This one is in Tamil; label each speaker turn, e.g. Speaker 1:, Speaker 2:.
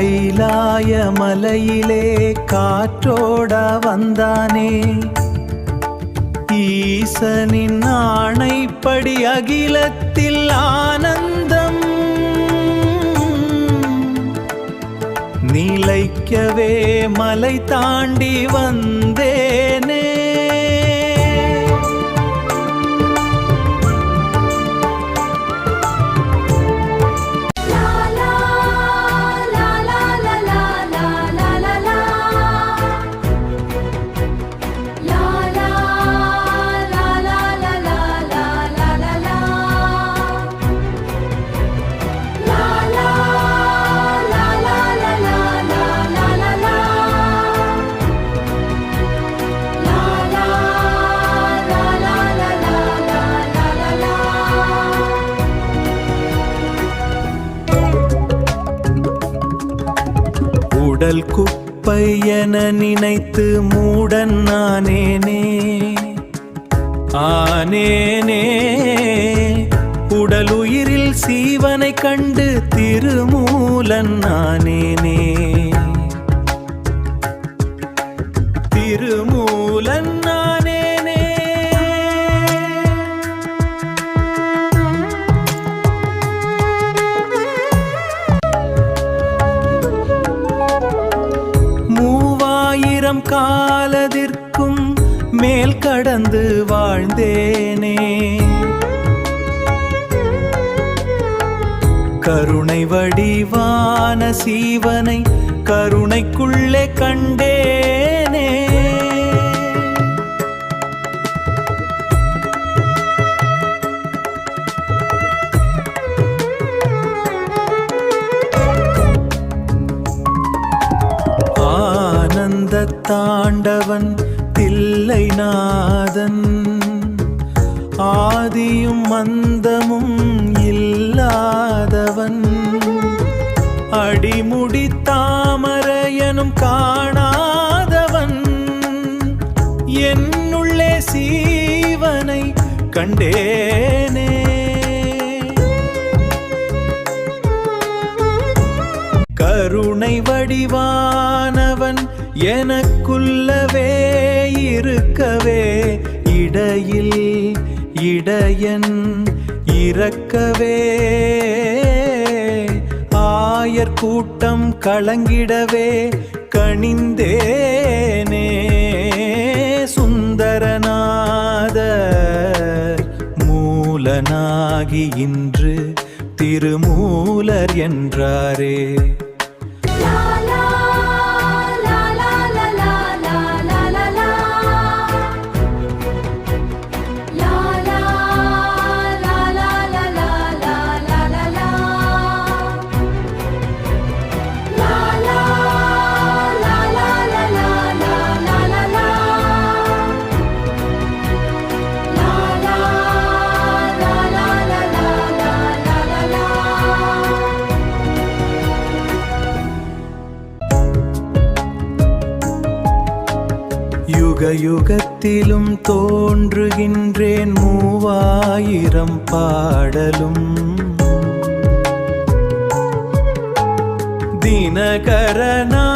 Speaker 1: கைலாய மலையிலே காற்றோட வந்தானே, ஈசனின் ஆணைப்படி அகிலத்தில் ஆனந்தம் நிலைக்கவே மலை தாண்டி வந்தேனே. உடல் குப்பை என நினைத்து மூடன் நானேனே ஆனேனே. உடல் உயிரில் சீவனை கண்டு திருமூலன் நானேனே. திருமூலன் நானேனே. காலத்திற்கும் மேல் கடந்து வாழ்ந்தேனே. கருணை வடிவான சீவனை கருணைக்குள்ளே கண்டேனே. தாண்டவன் தில்லை நாதன், ஆதியும் மந்தமும் இல்லாதவன், அடிமுடி தாமரையனும் காணாதவன், என்னுள்ளே சீவனை கண்டேனே. கருணை வடிவானவன் எனக்குள்ளவே இருக்கவே, இடையில் இடையன் இறக்கவே, ஆயர் கூட்டம் கலங்கிடவே கணிந்தேனே. சுந்தரநாதர் மூலனாகி இன்று திருமூலர் என்றாரே. யுகத்திலும் தோன்றுகின்றேன் 3000 பாடலும், தினகரனா